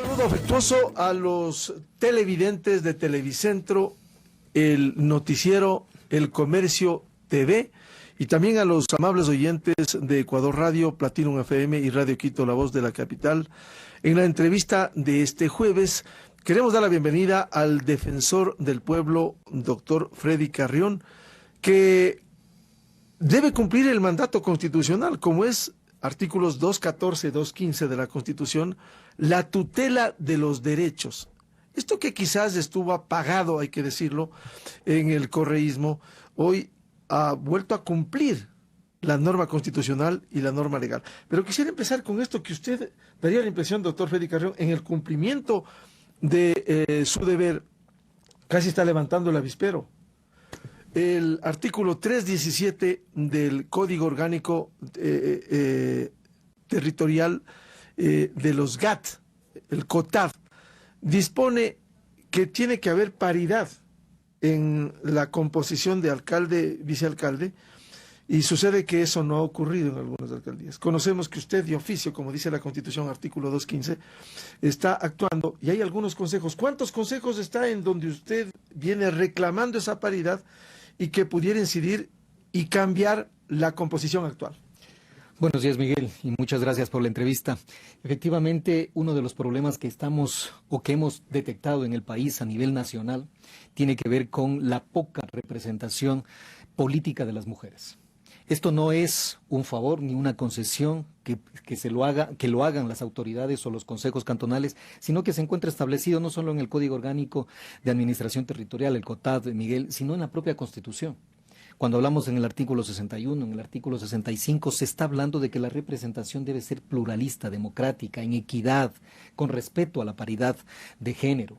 Saludo afectuoso a los televidentes de Televicentro, el noticiero El Comercio TV, y también a los amables oyentes de Ecuador Radio, Platinum FM y Radio Quito, la voz de la capital. En la entrevista de este jueves, queremos dar la bienvenida al defensor del pueblo, doctor Freddy Carrión, que debe cumplir el mandato constitucional, como es artículos 214, 215 de la Constitución, la tutela de los derechos. Esto que quizás estuvo apagado, hay que decirlo, en el correísmo, hoy ha vuelto a cumplir la norma constitucional y la norma legal. Pero quisiera empezar con esto que usted daría la impresión, doctor Freddy Carrión, en el cumplimiento de su deber, casi está levantando el avispero. El artículo 317 del Código Orgánico Territorial de los GAT, el COTAD, dispone que tiene que haber paridad en la composición de alcalde, vicealcalde, y sucede que eso no ha ocurrido en algunas alcaldías. Conocemos que usted de oficio, como dice la Constitución, artículo 215, está actuando, y hay algunos consejos. ¿Cuántos consejos está en donde usted viene reclamando esa paridad y que pudiera incidir y cambiar la composición actual? Buenos días, Miguel, y muchas gracias por la entrevista. Efectivamente, uno de los problemas que estamos o que hemos detectado en el país a nivel nacional tiene que ver con la poca representación política de las mujeres. Esto no es un favor ni una concesión que lo hagan las autoridades o los consejos cantonales, sino que se encuentra establecido no solo en el Código Orgánico de Administración Territorial, el COTAD, Miguel, sino en la propia Constitución. Cuando hablamos en el artículo 61, en el artículo 65, se está hablando de que la representación debe ser pluralista, democrática, en equidad, con respeto a la paridad de género.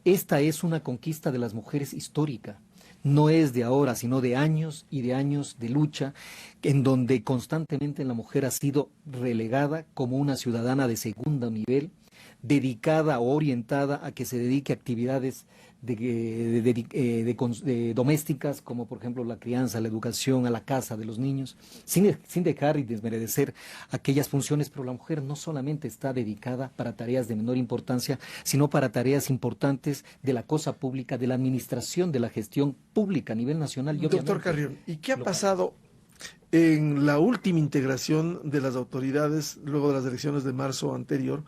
Esta es una conquista de las mujeres histórica. No es de ahora, sino de años y de años de lucha, en donde constantemente la mujer ha sido relegada como una ciudadana de segundo nivel, dedicada o orientada a que se dedique a actividades domésticas, como por ejemplo la crianza, la educación, a la casa de los niños, sin dejar y desmerecer aquellas funciones, pero la mujer no solamente está dedicada para tareas de menor importancia, sino para tareas importantes de la cosa pública, de la administración, de la gestión pública a nivel nacional. Y doctor Carrión, ¿y qué ha pasado en la última integración de las autoridades luego de las elecciones de marzo anterior?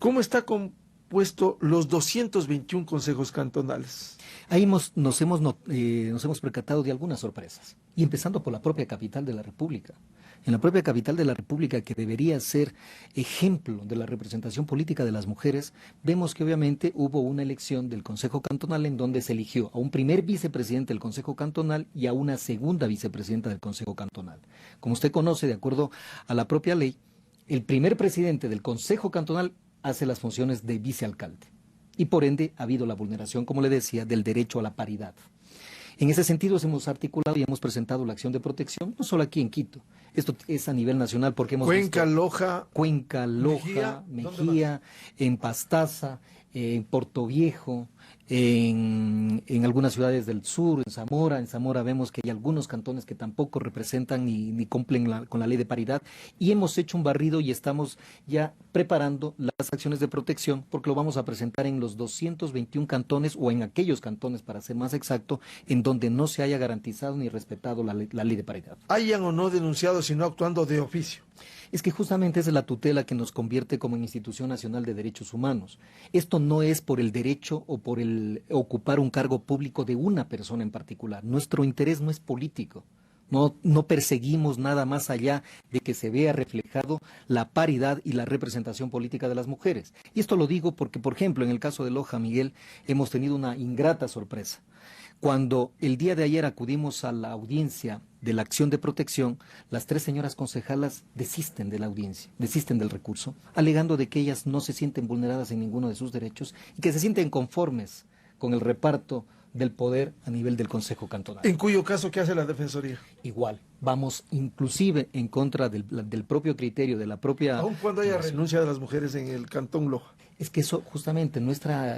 ¿Cómo está compuesto los 221 consejos cantonales? Ahí nos hemos percatado de algunas sorpresas, y empezando por la propia capital de la República. En la propia capital de la República, que debería ser ejemplo de la representación política de las mujeres, vemos que obviamente hubo una elección del Consejo Cantonal en donde se eligió a un primer vicepresidente del Consejo Cantonal y a una segunda vicepresidenta del Consejo Cantonal. Como usted conoce, de acuerdo a la propia ley, el primer presidente del Consejo Cantonal hace las funciones de vicealcalde. Y por ende ha habido la vulneración, como le decía, del derecho a la paridad. En ese sentido hemos articulado y hemos presentado la acción de protección, no solo aquí en Quito, esto es a nivel nacional porque hemos Cuenca, visto Loja, Mejía, en Pastaza, en Portoviejo, en algunas ciudades del sur, en Zamora vemos que hay algunos cantones que tampoco representan ni cumplen con la ley de paridad, y hemos hecho un barrido y estamos ya preparando las acciones de protección porque lo vamos a presentar en los 221 cantones o en aquellos cantones, para ser más exacto, en donde no se haya garantizado ni respetado la ley de paridad. Hayan o no denunciado, sino actuando de oficio. Es que justamente esa es la tutela que nos convierte como en Institución Nacional de Derechos Humanos. Esto no es por el derecho o por el ocupar un cargo público de una persona en particular. Nuestro interés no es político. No perseguimos nada más allá de que se vea reflejado la paridad y la representación política de las mujeres. Y esto lo digo porque, por ejemplo, en el caso de Loja, Miguel, hemos tenido una ingrata sorpresa. Cuando el día de ayer acudimos a la audiencia de la acción de protección, las 3 señoras concejalas desisten de la audiencia, desisten del recurso, alegando de que ellas no se sienten vulneradas en ninguno de sus derechos y que se sienten conformes con el reparto del poder a nivel del Consejo Cantonal. ¿En cuyo caso qué hace la Defensoría? Igual. vamos inclusive en contra del propio criterio, de la propia... Aun cuando haya renuncia de las mujeres en el Cantón Loja. Es que eso, justamente, nuestra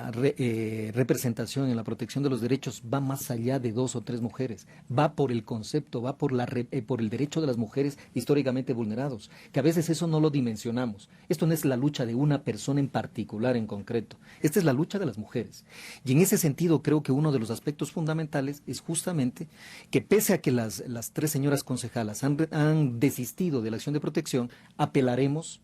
representación en la protección de los derechos va más allá de 2 o 3 mujeres. Va por el concepto, va por el derecho de las mujeres históricamente vulnerados, que a veces eso no lo dimensionamos. Esto no es la lucha de una persona en particular, en concreto. Esta es la lucha de las mujeres. Y en ese sentido, creo que uno de los aspectos fundamentales es justamente que, pese a que las 3 señoras concejalas han desistido de la acción de protección, apelaremos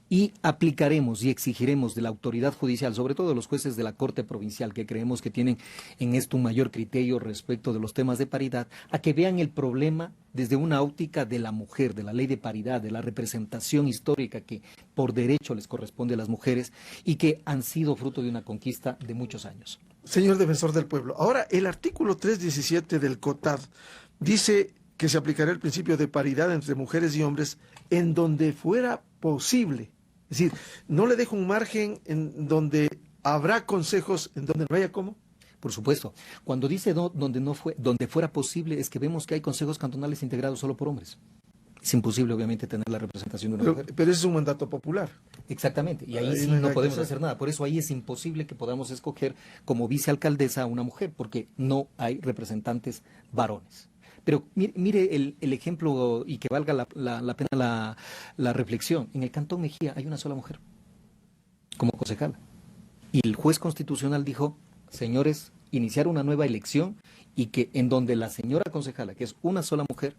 y aplicaremos y exigiremos de la autoridad judicial, sobre todo de los jueces de la Corte Provincial, que creemos que tienen en esto un mayor criterio respecto de los temas de paridad, a que vean el problema desde una óptica de la mujer, de la ley de paridad, de la representación histórica que por derecho les corresponde a las mujeres y que han sido fruto de una conquista de muchos años. Señor defensor del pueblo, ahora el artículo 317 del COTAD dice que se aplicará el principio de paridad entre mujeres y hombres en donde fuera posible. Es decir, no le dejo un margen en donde habrá consejos, en donde no haya cómo. Por supuesto. Cuando dice donde fuera posible, es que vemos que hay consejos cantonales integrados solo por hombres. Es imposible, obviamente, tener la representación de una mujer. Pero ese es un mandato popular. Exactamente, y ahí sí no podemos hacer nada. Por eso ahí es imposible que podamos escoger como vicealcaldesa a una mujer, porque no hay representantes varones. Pero mire el ejemplo, y que valga la pena la reflexión. En el Cantón Mejía hay una sola mujer como concejala. Y el juez constitucional dijo, señores, iniciar una nueva elección y que en donde la señora concejala, que es una sola mujer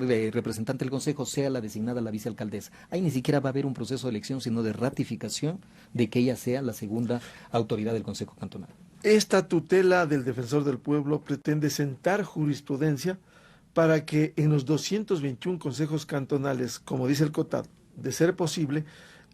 de representante del consejo, sea la designada la vicealcaldesa. Ahí ni siquiera va a haber un proceso de elección, sino de ratificación de que ella sea la segunda autoridad del consejo cantonal. Esta tutela del defensor del pueblo pretende sentar jurisprudencia para que en los 221 consejos cantonales, como dice el COTAD, de ser posible,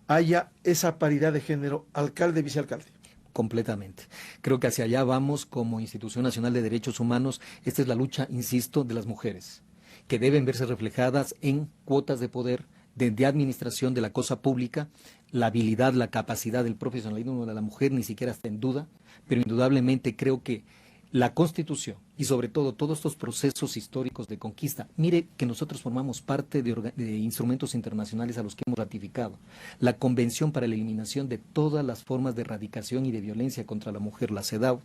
haya esa paridad de género alcalde-vicealcalde. Completamente. Creo que hacia allá vamos como Institución Nacional de Derechos Humanos. Esta es la lucha, insisto, de las mujeres, que deben verse reflejadas en cuotas de poder, de administración de la cosa pública. La habilidad, la capacidad, el profesionalismo de la mujer ni siquiera está en duda, pero indudablemente creo que la Constitución y sobre todo todos estos procesos históricos de conquista, mire que nosotros formamos parte de instrumentos internacionales a los que hemos ratificado. La Convención para la Eliminación de todas las formas de erradicación y de violencia contra la mujer, la CEDAW,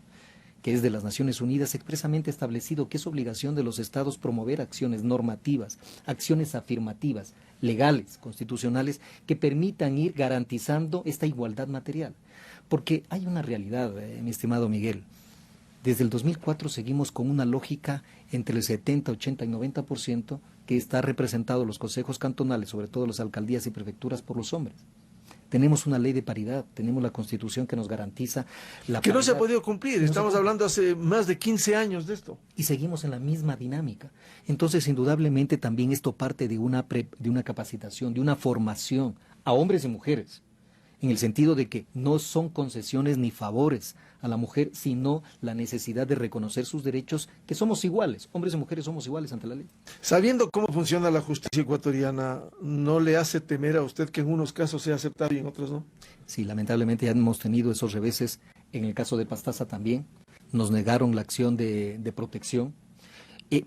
que es de las Naciones Unidas, expresamente establecido que es obligación de los estados promover acciones normativas, acciones afirmativas, legales, constitucionales, que permitan ir garantizando esta igualdad material. Porque hay una realidad, mi estimado Miguel. Desde el 2004 seguimos con una lógica entre el 70, 80 y 90% que está representado en los consejos cantonales, sobre todo las alcaldías y prefecturas, por los hombres. Tenemos una ley de paridad, tenemos la Constitución que nos garantiza la que paridad. No se ha podido cumplir, estamos hablando hace más de 15 años de esto. Y seguimos en la misma dinámica. Entonces, indudablemente también esto parte de una capacitación, de una formación a hombres y mujeres, en el sentido de que no son concesiones ni favores a la mujer, sino la necesidad de reconocer sus derechos, que somos iguales, hombres y mujeres somos iguales ante la ley. Sabiendo cómo funciona la justicia ecuatoriana, ¿no le hace temer a usted que en unos casos sea aceptado y en otros no? Sí, lamentablemente ya hemos tenido esos reveses. En el caso de Pastaza también nos negaron la acción de protección.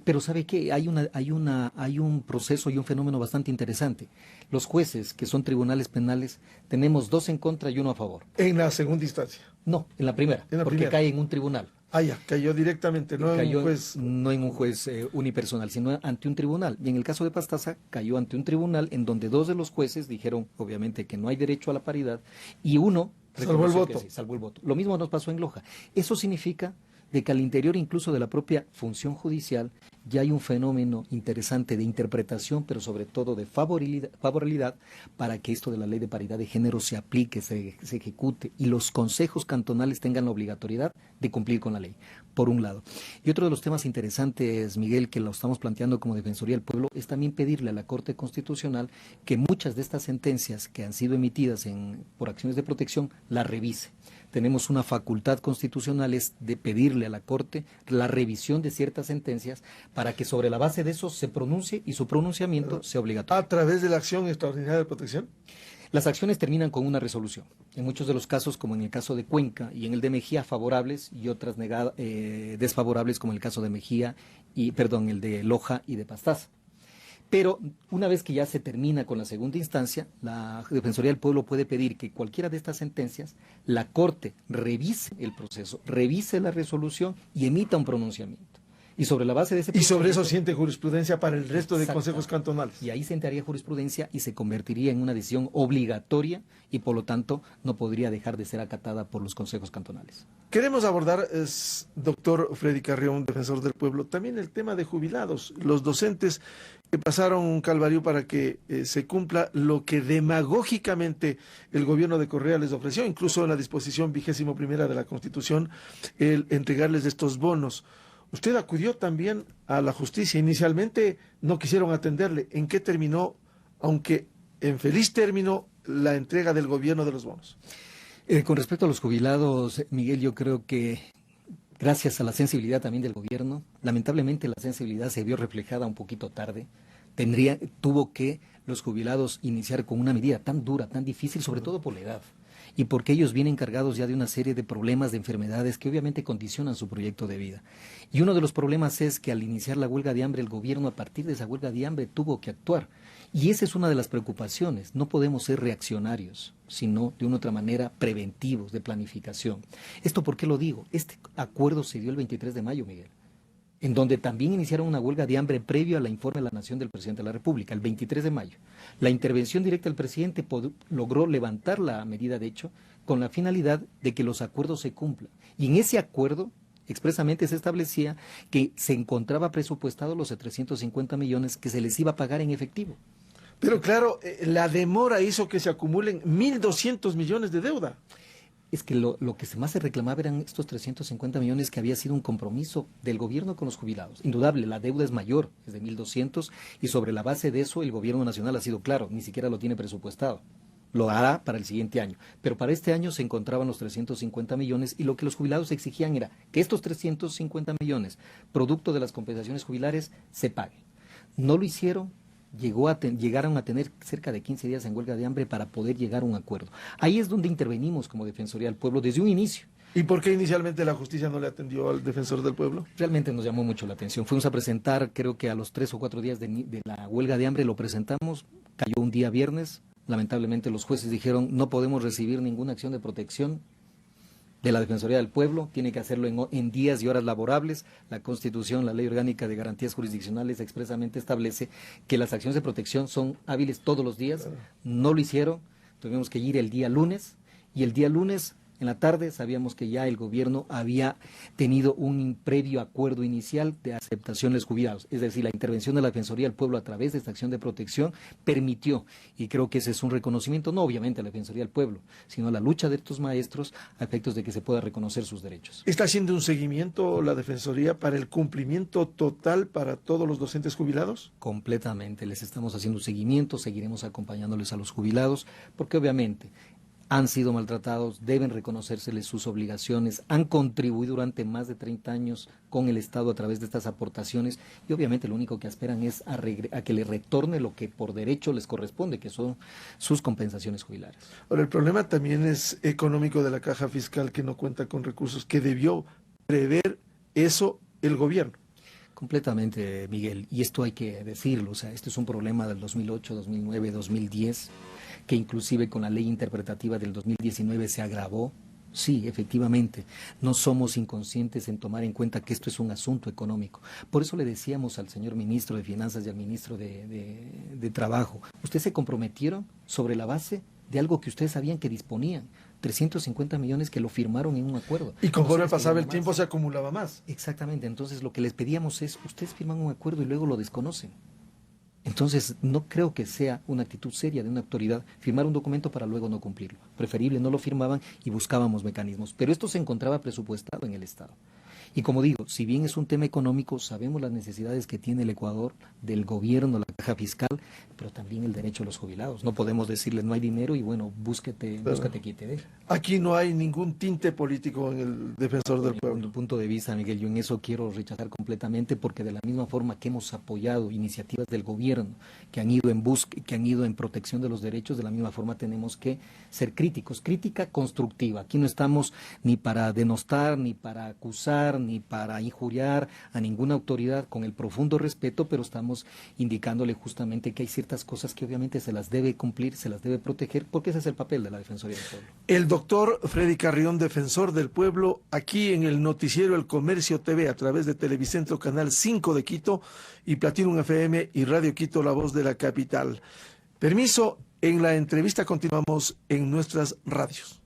Pero ¿sabe qué? Hay un proceso y un fenómeno bastante interesante. Los jueces, que son tribunales penales, tenemos 2 en contra y 1 a favor. En la segunda instancia. No, en la primera, porque cae en un tribunal. Ah, ya, cayó directamente, no en un juez. No en un juez unipersonal, sino ante un tribunal. Y en el caso de Pastaza, cayó ante un tribunal en donde 2 de los jueces dijeron, obviamente, que no hay derecho a la paridad, y 1 salvó el voto. Sí, salvó el voto. Lo mismo nos pasó en Loja. Eso significa de que al interior incluso de la propia función judicial ya hay un fenómeno interesante de interpretación, pero sobre todo de favorabilidad para que esto de la ley de paridad de género se aplique, se ejecute y los consejos cantonales tengan la obligatoriedad de cumplir con la ley, por un lado. Y otro de los temas interesantes, Miguel, que lo estamos planteando como Defensoría del Pueblo, es también pedirle a la Corte Constitucional que muchas de estas sentencias que han sido emitidas por acciones de protección las revise. Tenemos una facultad constitucional es de pedirle a la Corte la revisión de ciertas sentencias para que sobre la base de eso se pronuncie y su pronunciamiento sea obligatorio. ¿A través de la acción extraordinaria de protección? Las acciones terminan con una resolución. En muchos de los casos, como en el caso de Cuenca y en el de Mejía, favorables y otras desfavorables, como en el caso de Mejía el de Loja y de Pastaza. Pero una vez que ya se termina con la segunda instancia, la Defensoría del Pueblo puede pedir que cualquiera de estas sentencias, la Corte revise el proceso, revise la resolución y emita un pronunciamiento. Y sobre la base de ese Y sobre eso siente jurisprudencia para el resto de consejos cantonales. Y ahí se entraría jurisprudencia y se convertiría en una decisión obligatoria y por lo tanto no podría dejar de ser acatada por los consejos cantonales. Queremos abordar, doctor Freddy Carrión, defensor del pueblo, también el tema de jubilados, los docentes que pasaron un calvario para que se cumpla lo que demagógicamente el gobierno de Correa les ofreció, incluso en la disposición 21ª de la Constitución, el entregarles estos bonos. Usted acudió también a la justicia. Inicialmente no quisieron atenderle. ¿En qué terminó, aunque en feliz término, la entrega del gobierno de los bonos? Con respecto a los jubilados, Miguel, yo creo que gracias a la sensibilidad también del gobierno, lamentablemente la sensibilidad se vio reflejada un poquito tarde. Tuvo que los jubilados iniciar con una medida tan dura, tan difícil, sobre todo por la edad. Y porque ellos vienen cargados ya de una serie de problemas, de enfermedades que obviamente condicionan su proyecto de vida. Y uno de los problemas es que al iniciar la huelga de hambre, el gobierno a partir de esa huelga de hambre tuvo que actuar. Y esa es una de las preocupaciones. No podemos ser reaccionarios, sino de una otra manera preventivos, de planificación. ¿Esto por qué lo digo? Este acuerdo se dio el 23 de mayo, Miguel, en donde también iniciaron una huelga de hambre previo al informe de la Nación del Presidente de la República, el 23 de mayo. La intervención directa del presidente logró levantar la medida de hecho con la finalidad de que los acuerdos se cumplan. Y en ese acuerdo expresamente se establecía que se encontraba presupuestado los 350 millones que se les iba a pagar en efectivo. Pero claro, la demora hizo que se acumulen 1.200 millones de deuda. Es que lo que más se reclamaba eran estos 350 millones que había sido un compromiso del gobierno con los jubilados. Indudable, la deuda es mayor, es de 1.200, y sobre la base de eso el gobierno nacional ha sido claro, ni siquiera lo tiene presupuestado. Lo hará para el siguiente año. Pero para este año se encontraban los 350 millones y lo que los jubilados exigían era que estos 350 millones, producto de las compensaciones jubilares, se paguen. No lo hicieron. Llegaron a tener cerca de 15 días en huelga de hambre para poder llegar a un acuerdo. Ahí es donde intervenimos como Defensoría del Pueblo desde un inicio. ¿Y por qué inicialmente la justicia no le atendió al defensor del pueblo? Realmente nos llamó mucho la atención. Fuimos a presentar, creo que a los 3 o 4 días de la huelga de hambre lo presentamos, cayó un día viernes. Lamentablemente los jueces dijeron no podemos recibir ninguna acción de protección de la Defensoría del Pueblo, tiene que hacerlo en días y horas laborables. La Constitución, la Ley Orgánica de Garantías Jurisdiccionales expresamente establece que las acciones de protección son hábiles todos los días. No lo hicieron, tuvimos que ir el día lunes y el día lunes en la tarde sabíamos que ya el gobierno había tenido un previo acuerdo inicial de aceptación de los jubilados. Es decir, la intervención de la Defensoría del Pueblo a través de esta acción de protección permitió, y creo que ese es un reconocimiento, no obviamente a la Defensoría del Pueblo, sino a la lucha de estos maestros a efectos de que se pueda reconocer sus derechos. ¿Está haciendo un seguimiento la Defensoría para el cumplimiento total para todos los docentes jubilados? Completamente, les estamos haciendo un seguimiento, seguiremos acompañándoles a los jubilados, porque obviamente han sido maltratados, deben reconocérseles sus obligaciones, han contribuido durante más de 30 años con el Estado a través de estas aportaciones y obviamente lo único que aspiran es a que les retorne lo que por derecho les corresponde, que son sus compensaciones jubilares. Ahora, el problema también es económico de la caja fiscal que no cuenta con recursos, que debió prever eso el gobierno. Completamente, Miguel, y esto hay que decirlo, o sea, este es un problema del 2008, 2009, 2010, que inclusive con la ley interpretativa del 2019 se agravó. Sí, efectivamente, no somos inconscientes en tomar en cuenta que esto es un asunto económico. Por eso le decíamos al señor ministro de Finanzas y al ministro de Trabajo, ustedes se comprometieron sobre la base de algo que ustedes sabían que disponían, 350 millones que lo firmaron en un acuerdo. Y conforme pasaba el tiempo se acumulaba más. Exactamente, entonces lo que les pedíamos es, ustedes firman un acuerdo y luego lo desconocen. Entonces, no creo que sea una actitud seria de una autoridad firmar un documento para luego no cumplirlo. Preferible, no lo firmaban y buscábamos mecanismos. Pero esto se encontraba presupuestado en el Estado. Y como digo, si bien es un tema económico, sabemos las necesidades que tiene el Ecuador, del gobierno, la caja fiscal, pero también el derecho de los jubilados. No podemos decirles no hay dinero y bueno, búscate quien te dé. Aquí no hay ningún tinte político en el defensor del pueblo. Desde mi punto de vista, Miguel, yo en eso quiero rechazar completamente, porque de la misma forma que hemos apoyado iniciativas del gobierno que han ido que han ido en protección de los derechos, de la misma forma tenemos que ser críticos, crítica constructiva. Aquí no estamos ni para denostar, ni para acusar, ni para injuriar a ninguna autoridad, con el profundo respeto, pero estamos indicándole justamente que hay ciertas cosas que obviamente se las debe cumplir, se las debe proteger, porque ese es el papel de la Defensoría del Pueblo. El doctor Freddy Carrión, defensor del pueblo, aquí en el noticiero El Comercio TV, a través de Televicentro Canal 5 de Quito y Platinum FM y Radio Quito, la voz de la capital. Permiso, en la entrevista continuamos en nuestras radios.